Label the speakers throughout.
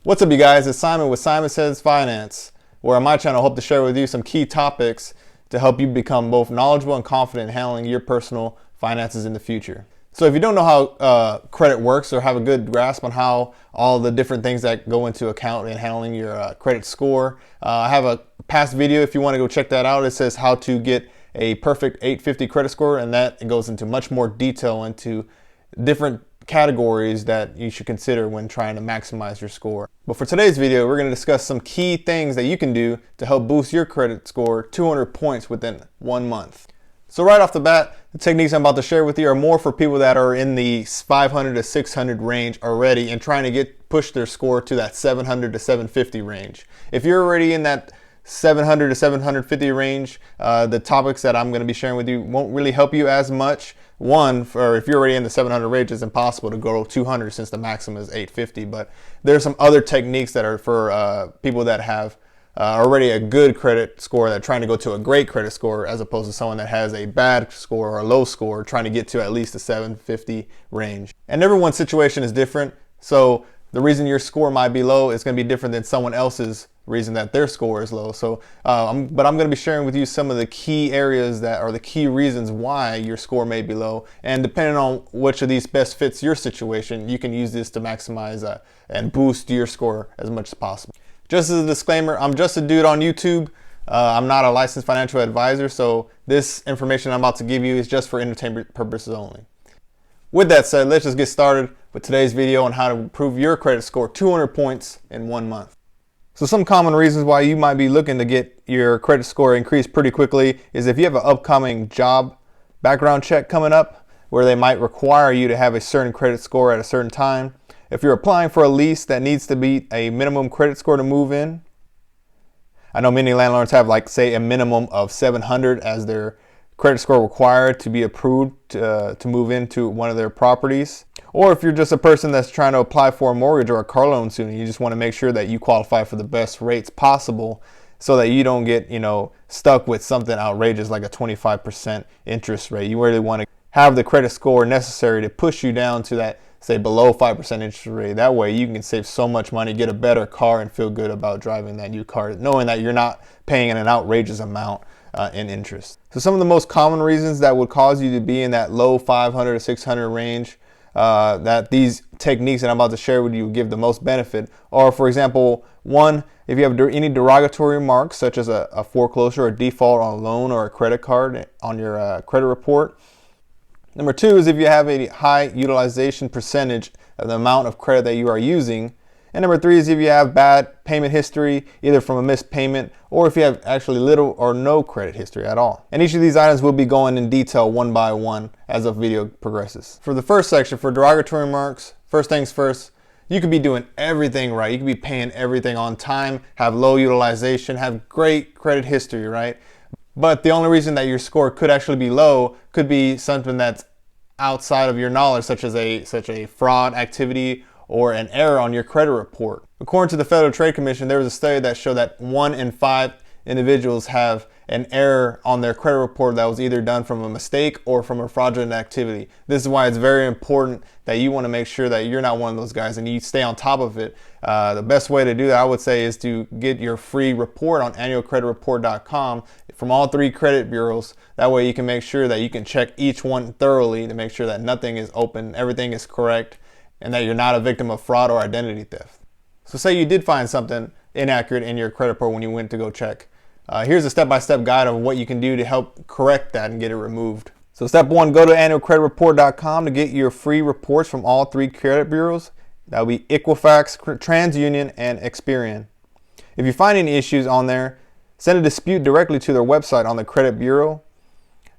Speaker 1: What's up, you guys? It's Simon with Simon Says Finance, where on my channel I hope to share with you some key topics to help you become both knowledgeable and confident in handling your personal finances in the future. So if you don't know how credit works or have a good grasp on how all the different things that go into account in handling your credit score, I have a past video if you want to go check that out. It says how to get a perfect 850 credit score, and that it goes into much more detail into different categories that you should consider when trying to maximize your score. But for today's video, we're going to discuss some key things that you can do to help boost your credit score 200 points within 1 month. So right off the bat, the techniques I'm about to share with you are more for people that are in the 500 to 600 range already and trying to push their score to that 700 to 750 range. If you're already in that 700 to 750 range, the topics that I'm going to be sharing with you won't really help you as much. One, for if you're already in the 700 range, it's impossible to go 200 since the maximum is 850. But there's some other techniques that are for people that have already a good credit score that are trying to go to a great credit score, as opposed to someone that has a bad score or a low score trying to get to at least the 750 range. And everyone's situation is different, so the reason your score might be low is going to be different than someone else's reason that their score is low. So but I'm going to be sharing with you some of the key areas that are the key reasons why your score may be low, and depending on which of these best fits your situation, you can use this to maximize and boost your score as much as possible. Just as a disclaimer, I'm just a dude on YouTube. I'm not a licensed financial advisor, so this information I'm about to give you is just for entertainment purposes only. With that said, let's just get started with today's video on how to improve your credit score 200 points in 1 month. So some common reasons why you might be looking to get your credit score increased pretty quickly is if you have an upcoming job background check coming up where they might require you to have a certain credit score at a certain time. If you're applying for a lease that needs to beat a minimum credit score to move in. I know many landlords have, like, say, a minimum of 700 as their credit score required to be approved to move into one of their properties. Or if you're just a person that's trying to apply for a mortgage or a car loan soon, and you just want to make sure that you qualify for the best rates possible so that you don't get, stuck with something outrageous like a 25% interest rate. You really want to have the credit score necessary to push you down to that, say, below 5% interest rate. That way you can save so much money, get a better car, and feel good about driving that new car, knowing that you're not paying an outrageous amount in interest. So some of the most common reasons that would cause you to be in that low 500 to 600 range that these techniques that I'm about to share with you give the most benefit are, for example, one, if you have any derogatory remarks such as a foreclosure or default on a loan or a credit card on your credit report. Number two is if you have a high utilization percentage of the amount of credit that you are using. And number three is if you have bad payment history, either from a missed payment or if you have actually little or no credit history at all. And each of these items will be going in detail one by one as the video progresses. For the first section, for derogatory remarks, first things first, you could be doing everything right. You could be paying everything on time, have low utilization, have great credit history, right? But the only reason that your score could actually be low could be something that's outside of your knowledge, such as a fraud activity or an error on your credit report. According to the Federal Trade Commission, there was a study that showed that 1 in 5 individuals have an error on their credit report that was either done from a mistake or from a fraudulent activity. This is why it's very important that you want to make sure that you're not one of those guys and you stay on top of it. The best way to do that, I would say, is to get your free report on annualcreditreport.com from all 3 credit bureaus. That way you can make sure that you can check each one thoroughly to make sure that nothing is open, everything is correct, and that you're not a victim of fraud or identity theft. So say you did find something inaccurate in your credit report when you went to go check. Here's a step-by-step guide of what you can do to help correct that and get it removed. So step 1, go to annualcreditreport.com to get your free reports from all 3 credit bureaus. That will be Equifax, TransUnion, and Experian. If you find any issues on there, send a dispute directly to their website on the credit bureau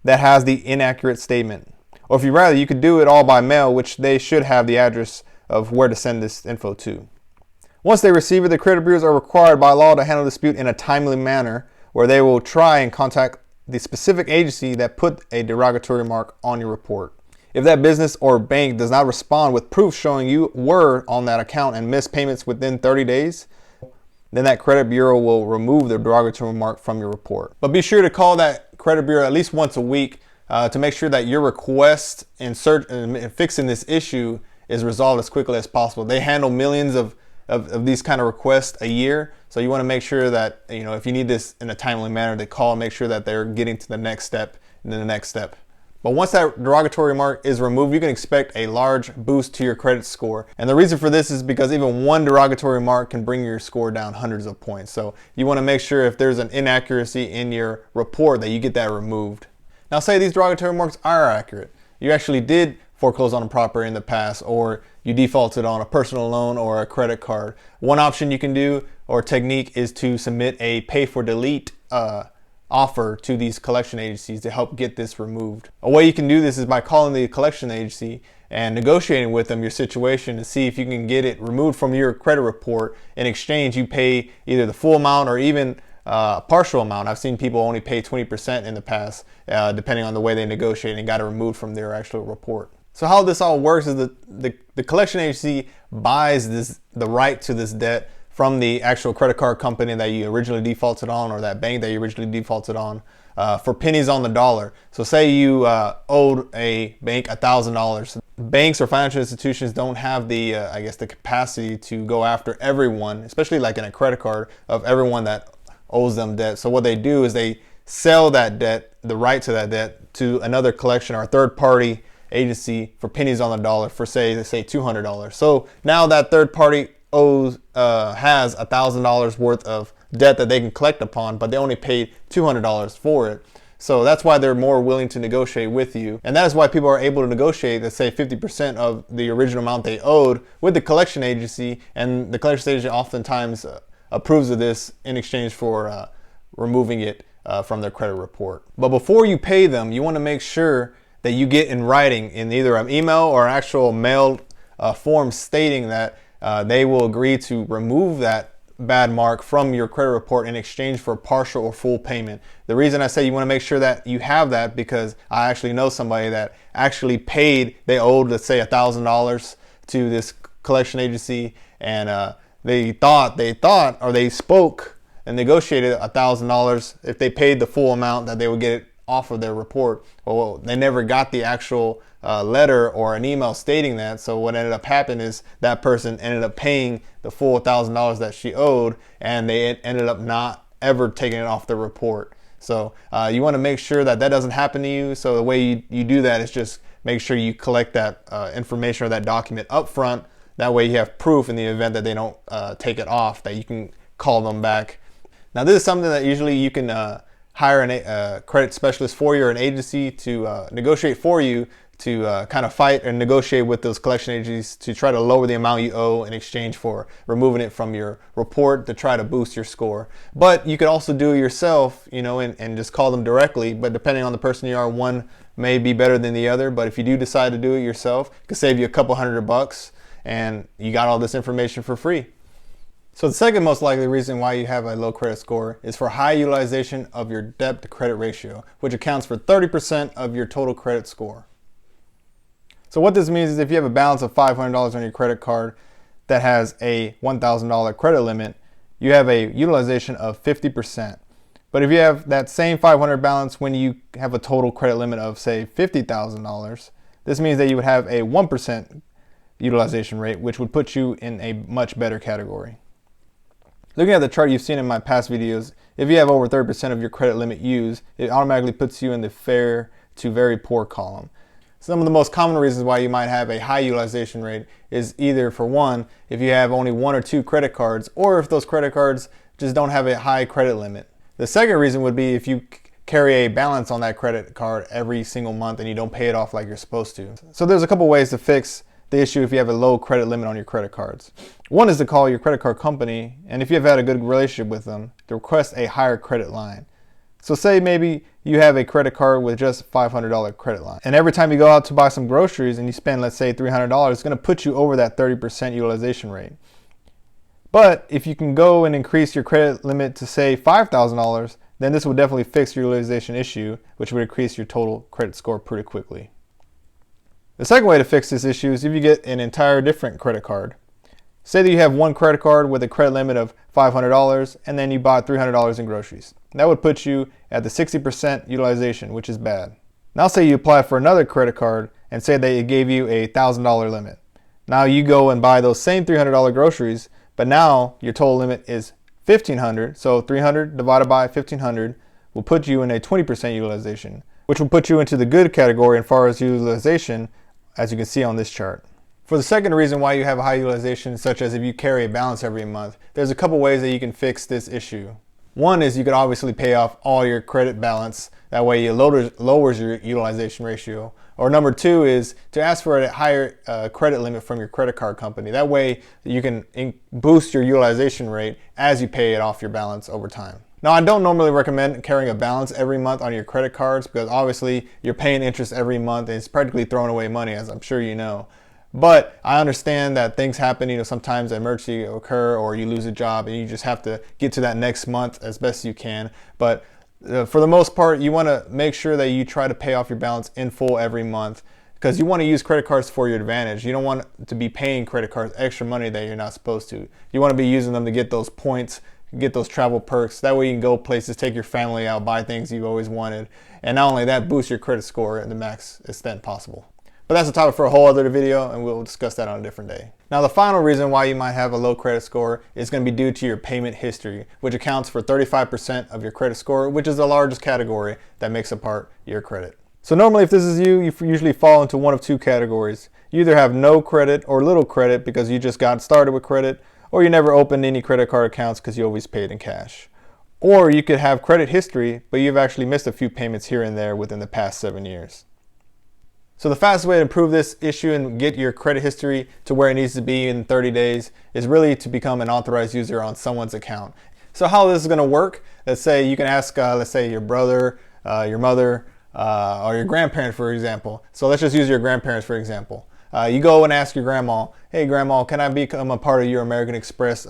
Speaker 1: that has the inaccurate statement. Or if you rather, you could do it all by mail, which they should have the address of where to send this info to. Once they receive it, the credit bureaus are required by law to handle the dispute in a timely manner, where they will try and contact the specific agency that put a derogatory remark on your report. If that business or bank does not respond with proof showing you were on that account and missed payments within 30 days, then that credit bureau will remove the derogatory remark from your report. But be sure to call that credit bureau at least once a week to make sure that your request in fixing this issue is resolved as quickly as possible. They handle millions of of these kind of requests a year. So you want to make sure that, if you need this in a timely manner, they call and make sure that they're getting to the next step and then the next step. But once that derogatory remark is removed, you can expect a large boost to your credit score. And the reason for this is because even one derogatory remark can bring your score down hundreds of points. So you want to make sure if there's an inaccuracy in your report that you get that removed. Now say these derogatory remarks are accurate. You actually did foreclose on a property in the past, or you defaulted on a personal loan or a credit card. One option you can do or technique is to submit a pay for delete offer to these collection agencies to help get this removed. A way you can do this is by calling the collection agency and negotiating with them your situation to see if you can get it removed from your credit report. In exchange, you pay either the full amount or even a partial amount. I've seen people only pay 20% in the past, depending on the way they negotiate, and got it removed from their actual report. So how this all works is the collection agency buys the right to this debt from the actual credit card company that you originally defaulted on, or that bank that you originally defaulted on, for pennies on the dollar. So say you owed a bank $1,000. Banks or financial institutions don't have the capacity to go after everyone, especially like in a credit card, of everyone that owes them debt. So what they do is they sell that debt, the right to that debt, to another collection or a third party agency for pennies on the dollar for say $200. So now that third party has $1,000 worth of debt that they can collect upon, but they only paid $200 for it. So that's why they're more willing to negotiate with you. And that is why people are able to negotiate, let's say 50% of the original amount they owed with the collection agency. And the collection agency oftentimes approves of this in exchange for removing it from their credit report. But before you pay them, you want to make sure that you get in writing in either an email or an actual mailed form stating that they will agree to remove that bad mark from your credit report in exchange for partial or full payment. The reason I say you want to make sure that you have that, because I actually know somebody that actually paid, they owed, let's say $1,000 to this collection agency, and they thought or they spoke and negotiated $1,000 if they paid the full amount that they would get it off of their report. Well, they never got the actual letter or an email stating that. So what ended up happening is that person ended up paying the full $1,000 that she owed, and they ended up not ever taking it off the report. So you want to make sure that doesn't happen to you. So the way you do that is just make sure you collect that information or that document up front. That way you have proof in the event that they don't take it off, that you can call them back. Now this is something that usually you can hire a credit specialist for you, or an agency to negotiate for you, to kind of fight and negotiate with those collection agencies to try to lower the amount you owe in exchange for removing it from your report to try to boost your score. But you could also do it yourself, and just call them directly. But depending on the person you are, one may be better than the other. But if you do decide to do it yourself, it could save you a couple $100, and you got all this information for free. So the second most likely reason why you have a low credit score is for high utilization of your debt to credit ratio, which accounts for 30% of your total credit score. So what this means is if you have a balance of $500 on your credit card that has a $1,000 credit limit, you have a utilization of 50%. But if you have that same $500 balance when you have a total credit limit of say $50,000, this means that you would have a 1% utilization rate, which would put you in a much better category. Looking at the chart you've seen in my past videos, if you have over 30% of your credit limit used, it automatically puts you in the fair to very poor column. Some of the most common reasons why you might have a high utilization rate is either, for one, if you have only 1 or 2 credit cards, or if those credit cards just don't have a high credit limit. The second reason would be if you carry a balance on that credit card every single month and you don't pay it off like you're supposed to. So there's a couple ways to fix the issue if you have a low credit limit on your credit cards. One is to call your credit card company, and if you have had a good relationship with them, to request a higher credit line. So say maybe you have a credit card with just $500 credit line, and every time you go out to buy some groceries and you spend, let's say, $300, it's going to put you over that 30% utilization rate. But if you can go and increase your credit limit to say $5,000, then this will definitely fix your utilization issue, which would increase your total credit score pretty quickly. The second way to fix this issue is if you get an entire different credit card. Say that you have one credit card with a credit limit of $500 and then you bought $300 in groceries. That would put you at the 60% utilization, which is bad. Now say you apply for another credit card and say that it gave you a $1,000 limit. Now you go and buy those same $300 groceries, but now your total limit is $1,500. So 300 divided by 1,500 will put you in a 20% utilization, which will put you into the good category as far as utilization, as you can see on this chart. For the second reason why you have a high utilization, such as if you carry a balance every month, there's a couple ways that you can fix this issue. One is you could obviously pay off all your credit balance. That way it lowers your utilization ratio. Or number two is to ask for a higher credit limit from your credit card company. That way you can boost your utilization rate as you pay it off your balance over time. Now, I don't normally recommend carrying a balance every month on your credit cards because obviously you're paying interest every month and it's practically throwing away money, as I'm sure you know. But I understand that things happen, sometimes an emergency occur or you lose a job and you just have to get to that next month as best you can. But for the most part, you want to make sure that you try to pay off your balance in full every month because you want to use credit cards for your advantage. You don't want to be paying credit cards extra money that you're not supposed to. You want to be using them to get those points, get those travel perks. That way you can go places, take your family out, buy things you've always wanted. And not only that, boost your credit score in the max extent possible. But that's a topic for a whole other video, and we'll discuss that on a different day. Now, the final reason why you might have a low credit score is going to be due to your payment history, which accounts for 35% of your credit score, which is the largest category that makes apart your credit. So normally, if this is you usually fall into one of two categories. You either have no credit or little credit because you just got started with credit, or you never opened any credit card accounts because you always paid in cash. Or you could have credit history, but you've actually missed a few payments here and there within the past 7 years. So the fastest way to improve this issue and get your credit history to where it needs to be in 30 days is really to become an authorized user on someone's account. So how this is going to work, let's say you can ask, let's say your brother, your mother, or your grandparents, for example. So let's just use your grandparents, for example. You go and ask your grandma, hey grandma, can I become a part of your American Express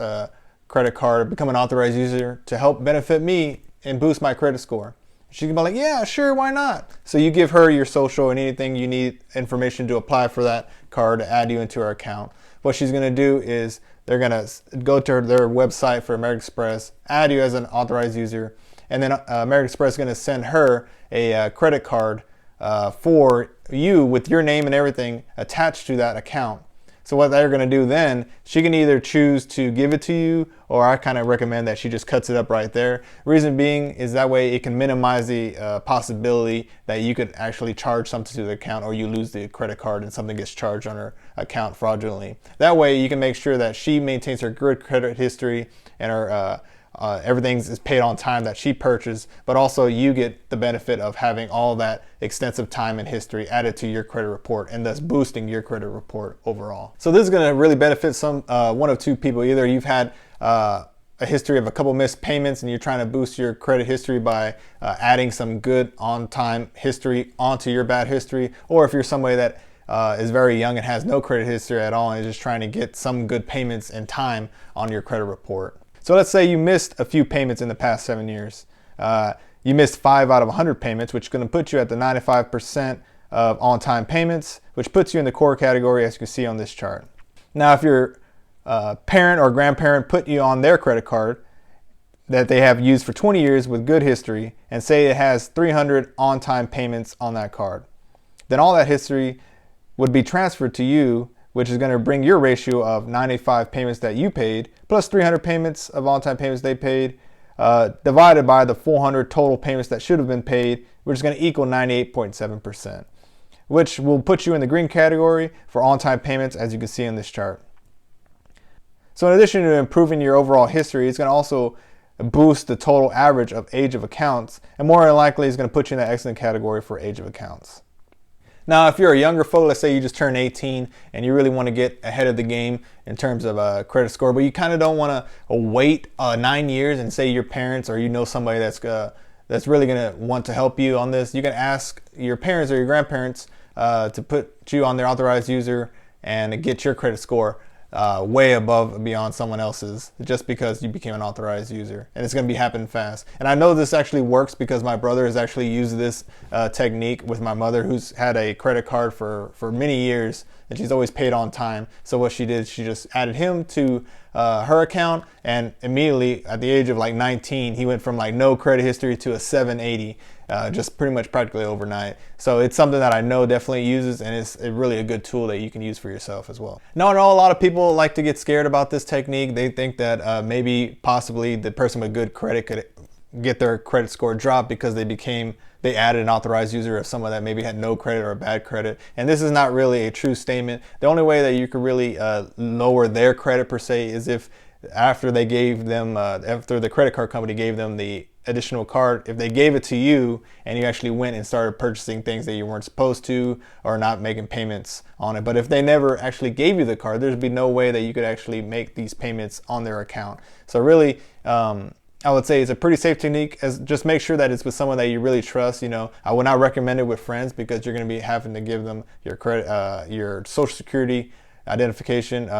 Speaker 1: credit card, become an authorized user to help benefit me and boost my credit score? She can be like, yeah, sure, why not? So you give her your social and anything you need information to apply for that card to add you into her account. What she's going to do is they're going to go to their website for American Express, add you as an authorized user, and then American Express is going to send her a credit card for you with your name and everything attached to that account. So what they're going to do then, she can either choose to give it to you, or I kind of recommend that she just cuts it up right there. Reason being is that way it can minimize the possibility that you could actually charge something to the account or you lose the credit card and something gets charged on her account fraudulently. That way you can make sure that she maintains her good credit history and her everything is paid on time that she purchased, but also you get the benefit of having all that extensive time and history added to your credit report and thus boosting your credit report overall. So this is going to really benefit one of two people. Either you've had a history of a couple missed payments and you're trying to boost your credit history by adding some good on-time history onto your bad history, or if you're somebody that is very young and has no credit history at all and is just trying to get some good payments and time on your credit report. So let's say you missed a few payments in the past 7 years. You missed 5 out of 100 payments, which is going to put you at the 95% of on-time payments, which puts you in the core category as you can see on this chart. Now, if your parent or grandparent put you on their credit card that they have used for 20 years with good history and say it has 300 on-time payments on that card, then all that history would be transferred to you, which is going to bring your ratio of 95 payments that you paid plus 300 payments of on-time payments they paid divided by the 400 total payments that should have been paid, which is going to equal 98.7%, which will put you in the green category for on-time payments, as you can see in this chart. So in addition to improving your overall history, it's going to also boost the total average of age of accounts, and more than likely it's going to put you in that excellent category for age of accounts. Now, if you're a younger folk, let's say you just turned 18 and you really want to get ahead of the game in terms of a credit score, but you kind of don't want to wait 9 years and say your parents or somebody that's really going to want to help you on this, you can ask your parents or your grandparents to put you on their authorized user and get your credit score way above and beyond someone else's just because you became an authorized user, and it's going to be happening fast. And I know this actually works because my brother has actually used this technique with my mother, who's had a credit card for many years and she's always paid on time. So what she did, she just added him to her account, and immediately at the age of like 19, he went from like no credit history to a 780, just pretty much practically overnight. So it's something that I know definitely uses, and it's really a good tool that you can use for yourself as well. Now, I know a lot of people like to get scared about this technique. They think that maybe possibly the person with good credit could get their credit score dropped because they added an authorized user of someone that maybe had no credit or bad credit. And this is not really a true statement. The only way that you could really lower their credit per se is if after they gave them, after the credit card company gave them the additional card, if they gave it to you and you actually went and started purchasing things that you weren't supposed to or not making payments on it. But if they never actually gave you the card, there'd be no way that you could actually make these payments on their account. So really, I would say it's a pretty safe technique. As just make sure that it's with someone that you really trust. I would not recommend it with friends because you're going to be having to give them your credit, your social security identification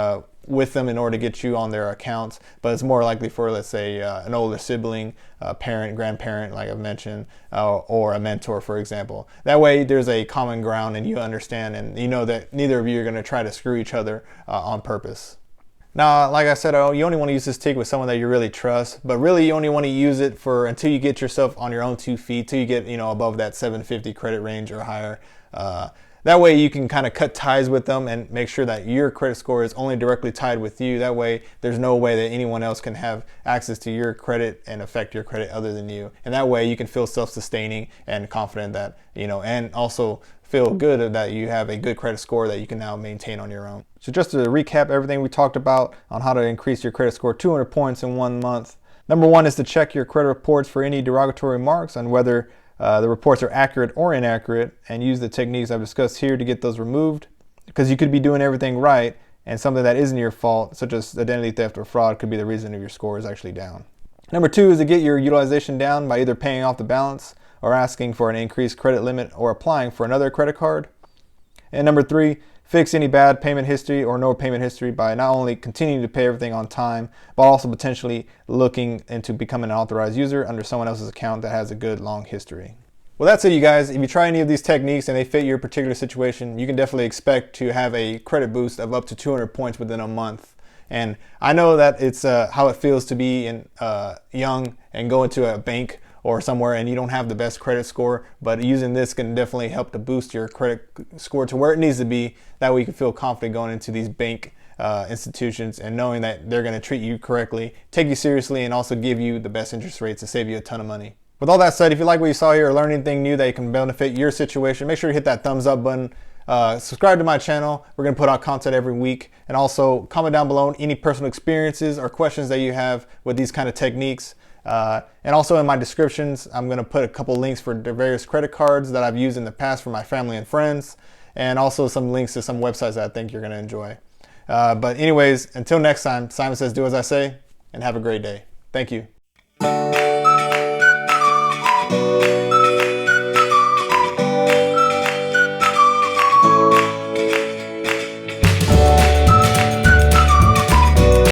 Speaker 1: with them in order to get you on their accounts. But it's more likely for, let's say, an older sibling, parent, grandparent, like I've mentioned, or a mentor, for example. That way there's a common ground and you understand, and you know that neither of you are going to try to screw each other on purpose. Now, like I said, you only want to use this technique with someone that you really trust, but really you only want to use it for until you get yourself on your own 2 feet, till you get above that 750 credit range or higher. That way you can kind of cut ties with them and make sure that your credit score is only directly tied with you. That way there's no way that anyone else can have access to your credit and affect your credit other than you. And that way you can feel self-sustaining and confident that, and also feel good that you have a good credit score that you can now maintain on your own. So just to recap everything we talked about on how to increase your credit score 200 points in 1 month. Number 1 is to check your credit reports for any derogatory remarks on whether the reports are accurate or inaccurate, and use the techniques I've discussed here to get those removed, because you could be doing everything right and something that isn't your fault, such as identity theft or fraud, could be the reason your score is actually down. Number 2 is to get your utilization down by either paying off the balance or asking for an increased credit limit or applying for another credit card. And number 3, fix any bad payment history or no payment history by not only continuing to pay everything on time, but also potentially looking into becoming an authorized user under someone else's account that has a good long history. Well, that's it, you guys. If you try any of these techniques and they fit your particular situation, you can definitely expect to have a credit boost of up to 200 points within a month. And I know that it's how it feels to be young and go into a bank or somewhere and you don't have the best credit score, but using this can definitely help to boost your credit score to where it needs to be. That way you can feel confident going into these bank institutions and knowing that they're going to treat you correctly, take you seriously, and also give you the best interest rates to save you a ton of money. With all that said, if you like what you saw here or learn anything new that can benefit your situation, make sure to hit that thumbs up button. Subscribe to my channel. We're going to put out content every week. And also comment down below any personal experiences or questions that you have with these kind of techniques. And also in my descriptions, I'm going to put a couple links for the various credit cards that I've used in the past for my family and friends. And also some links to some websites that I think you're going to enjoy. But anyways, until next time, Simon says, do as I say, and have a great day. Thank you.